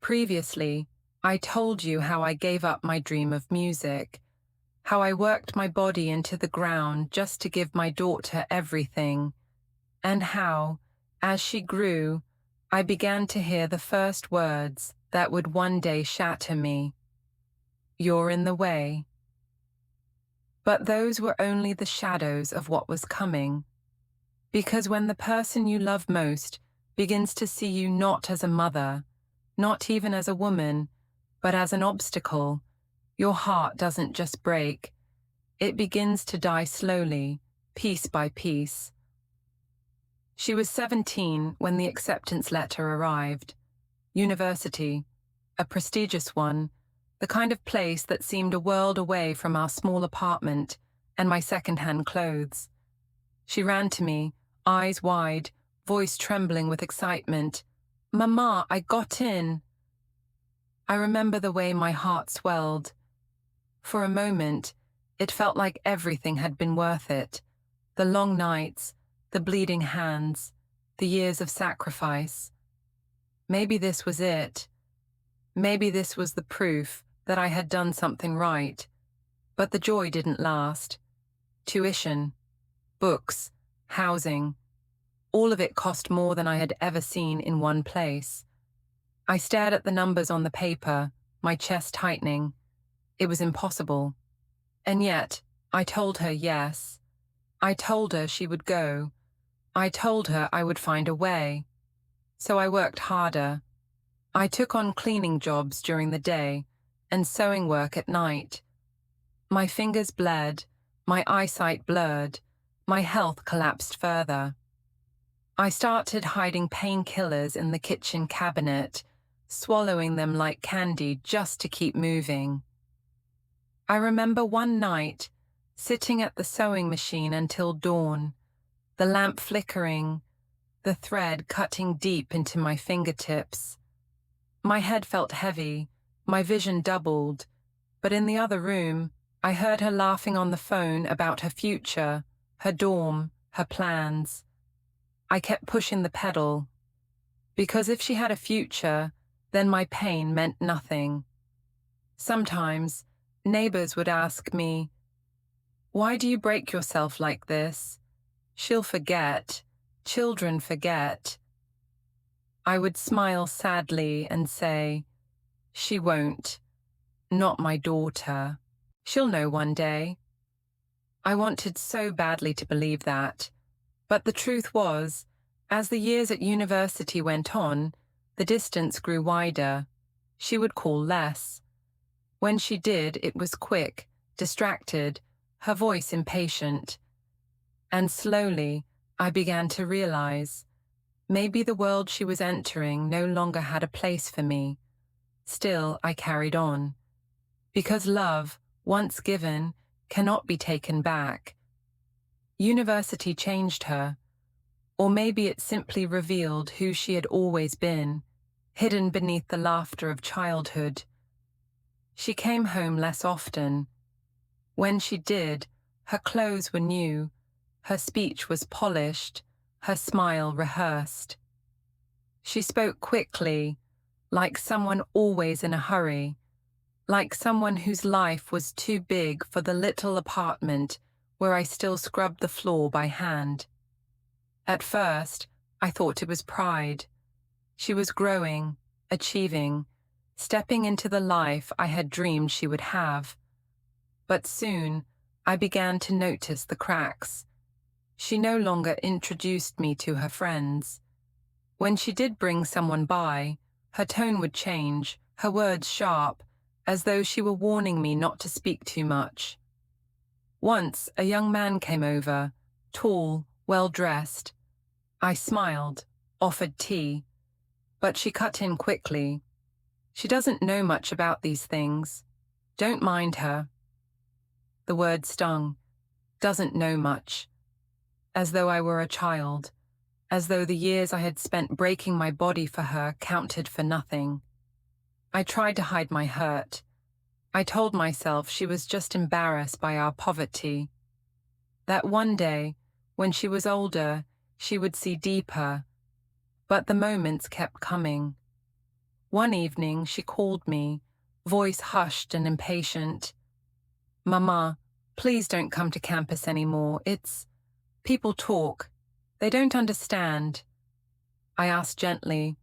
Previously, I told you how I gave up my dream of music, how I worked my body into the ground just to give my daughter everything, and how, as she grew, I began to hear the first words that would one day shatter me. You're in the way. But those were only the shadows of what was coming. Because when the person you love most begins to see you not as a mother, not even as a woman, but as an obstacle, your heart doesn't just break. It begins to die slowly, piece by piece. She was 17 when the acceptance letter arrived. University, a prestigious one, the kind of place that seemed a world away from our small apartment and my second-hand clothes. She ran to me, eyes wide, voice trembling with excitement. "Mama, I got in." I remember the way my heart swelled. For a moment, it felt like everything had been worth it. The long nights, the bleeding hands, the years of sacrifice. Maybe this was it. Maybe this was the proof that I had done something right. But the joy didn't last. Tuition, books, housing, all of it cost more than I had ever seen in one place. I stared at the numbers on the paper, my chest tightening. It was impossible. And yet, I told her yes. I told her she would go. I told her I would find a way. So I worked harder. I took on cleaning jobs during the day and sewing work at night. My fingers bled, my eyesight blurred, my health collapsed further. I started hiding painkillers in the kitchen cabinet, swallowing them like candy just to keep moving. I remember one night, sitting at the sewing machine until dawn, the lamp flickering, the thread cutting deep into my fingertips. My head felt heavy, my vision doubled, but in the other room, I heard her laughing on the phone about her future, her dorm, her plans. I kept pushing the pedal, because if she had a future, then my pain meant nothing. Sometimes, neighbors would ask me, "Why do you break yourself like this? She'll forget. Children forget." I would smile sadly and say, "She won't. Not my daughter. She'll know one day." I wanted so badly to believe that. But the truth was, as the years at university went on, the distance grew wider. She would call less. When she did, it was quick, distracted, her voice impatient. And slowly, I began to realize, maybe the world she was entering no longer had a place for me. Still, I carried on. Because love, once given, cannot be taken back. University changed her. Or maybe it simply revealed who she had always been, hidden beneath the laughter of childhood. She came home less often. When she did, her clothes were new, her speech was polished, her smile rehearsed. She spoke quickly, like someone always in a hurry, like someone whose life was too big for the little apartment where I still scrubbed the floor by hand. At first, I thought it was pride. She was growing, achieving, stepping into the life I had dreamed she would have. But soon, I began to notice the cracks. She no longer introduced me to her friends. When she did bring someone by, her tone would change, her words sharp, as though she were warning me not to speak too much. Once, a young man came over, tall, well-dressed. I smiled, offered tea, but she cut in quickly. "She doesn't know much about these things. Don't mind her." The word stung. Doesn't know much. As though I were a child, as though the years I had spent breaking my body for her counted for nothing. I tried to hide my hurt. I told myself she was just embarrassed by our poverty. That one day, when she was older, she would see deeper. But the moments kept coming. One evening, she called me, voice hushed and impatient. "Mama, please don't come to campus anymore. People talk. They don't understand." I asked gently,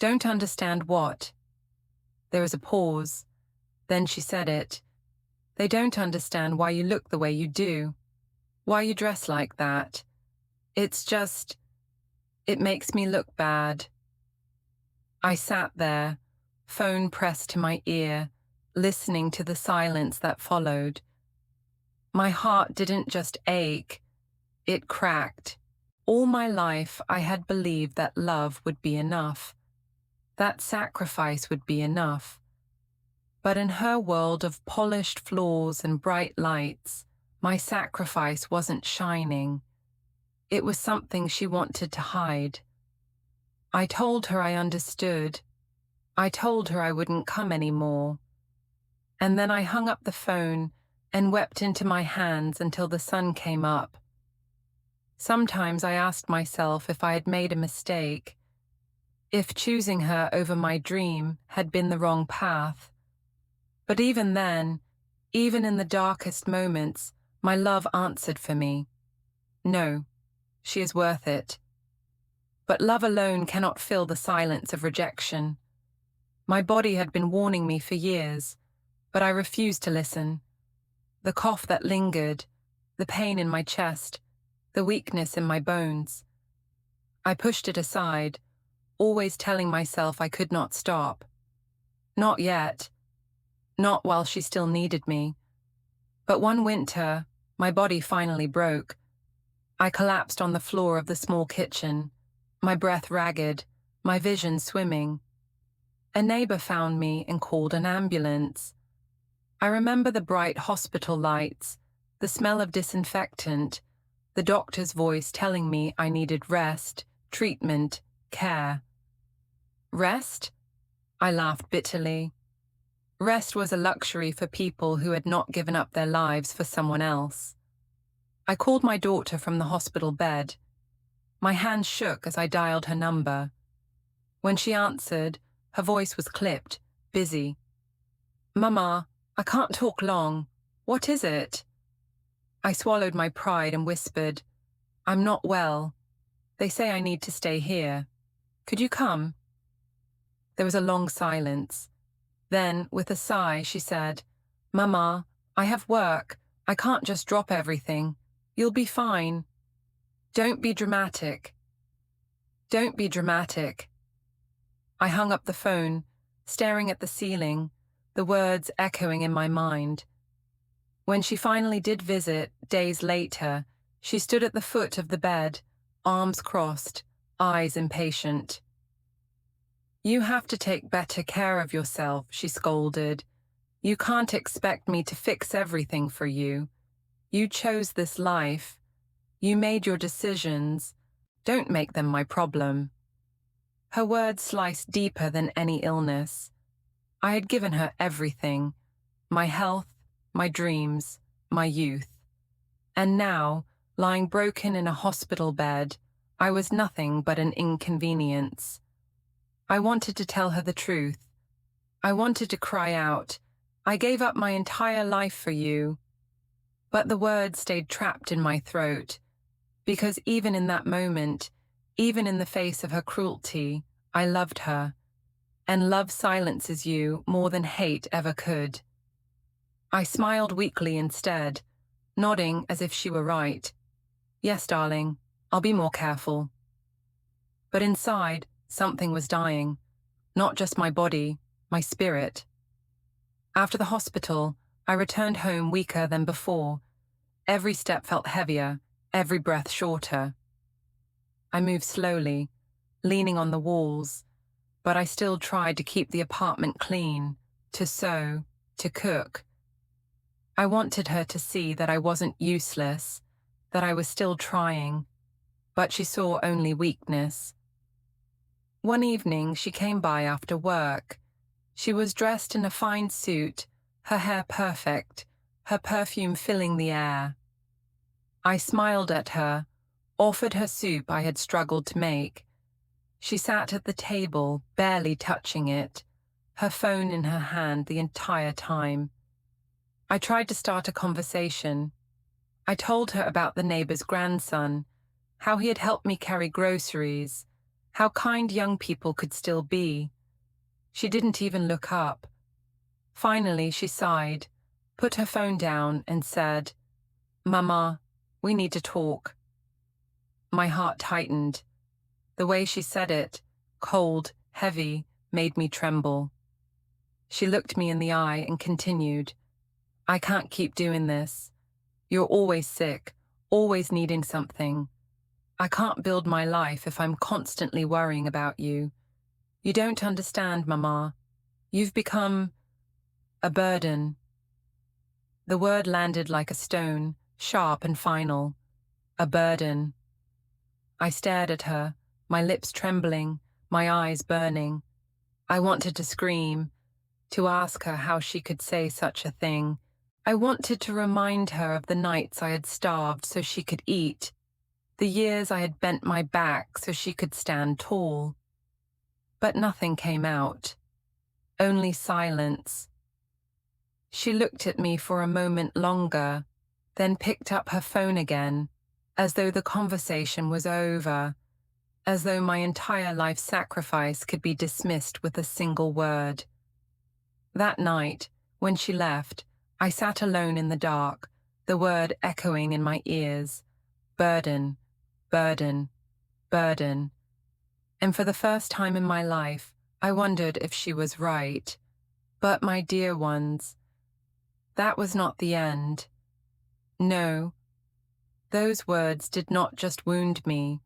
"Don't understand what?" There was a pause. Then she said it. "They don't understand why you look the way you do, why you dress like that. It makes me look bad." I sat there, phone pressed to my ear, listening to the silence that followed. My heart didn't just ache, it cracked. All my life I had believed that love would be enough, that sacrifice would be enough. But in her world of polished floors and bright lights, my sacrifice wasn't shining. It was something she wanted to hide. I told her I understood. I told her I wouldn't come anymore. And then I hung up the phone and wept into my hands until the sun came up. Sometimes I asked myself if I had made a mistake, if choosing her over my dream had been the wrong path. But even then, even in the darkest moments, my love answered for me. No, she is worth it. But love alone cannot fill the silence of rejection. My body had been warning me for years, but I refused to listen. The cough that lingered, the pain in my chest, the weakness in my bones. I pushed it aside, always telling myself I could not stop. Not yet. Not while she still needed me. But one winter, my body finally broke. I collapsed on the floor of the small kitchen, my breath ragged, my vision swimming. A neighbor found me and called an ambulance. I remember the bright hospital lights, the smell of disinfectant, the doctor's voice telling me I needed rest, treatment, care. Rest? I laughed bitterly. Rest was a luxury for people who had not given up their lives for someone else. I called my daughter from the hospital bed. My hands shook as I dialed her number. When she answered, her voice was clipped, busy. "Mama, I can't talk long. What is it?" I swallowed my pride and whispered, "I'm not well. They say I need to stay here. Could you come?" There was a long silence. Then, with a sigh, she said, "Mama, I have work. I can't just drop everything. You'll be fine. Don't be dramatic. Don't be dramatic." I hung up the phone, staring at the ceiling, the words echoing in my mind. When she finally did visit, days later, she stood at the foot of the bed, arms crossed, eyes impatient. "You have to take better care of yourself," she scolded. "You can't expect me to fix everything for you. You chose this life. You made your decisions. Don't make them my problem." Her words sliced deeper than any illness. I had given her everything, my health, my dreams, my youth. And now, lying broken in a hospital bed, I was nothing but an inconvenience. I wanted to tell her the truth. I wanted to cry out, "I gave up my entire life for you." But the words stayed trapped in my throat, because even in that moment, even in the face of her cruelty, I loved her. And love silences you more than hate ever could. I smiled weakly instead, nodding as if she were right. "Yes, darling, I'll be more careful." But inside, something was dying. Not just my body, my spirit. After the hospital, I returned home weaker than before. Every step felt heavier, every breath shorter. I moved slowly, leaning on the walls, but I still tried to keep the apartment clean, to sew, to cook. I wanted her to see that I wasn't useless, that I was still trying, but she saw only weakness. One evening, she came by after work. She was dressed in a fine suit, her hair perfect, her perfume filling the air. I smiled at her, offered her soup I had struggled to make. She sat at the table, barely touching it, her phone in her hand the entire time. I tried to start a conversation. I told her about the neighbor's grandson, how he had helped me carry groceries, how kind young people could still be. She didn't even look up. Finally, she sighed, put her phone down, and said, "Mama, we need to talk." My heart tightened. The way she said it, cold, heavy, made me tremble. She looked me in the eye and continued, "I can't keep doing this. You're always sick, always needing something. I can't build my life if I'm constantly worrying about you. You don't understand, Mama. You've become a burden." The word landed like a stone, sharp and final. A burden. I stared at her, my lips trembling, my eyes burning. I wanted to scream, to ask her how she could say such a thing. I wanted to remind her of the nights I had starved so she could eat, the years I had bent my back so she could stand tall. But nothing came out, only silence. She looked at me for a moment longer, then picked up her phone again, as though the conversation was over, as though my entire life sacrifice could be dismissed with a single word. That night, when she left, I sat alone in the dark, the word echoing in my ears. Burden, burden, burden. And for the first time in my life, I wondered if she was right. But my dear ones, that was not the end. No, those words did not just wound me.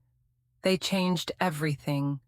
They changed everything.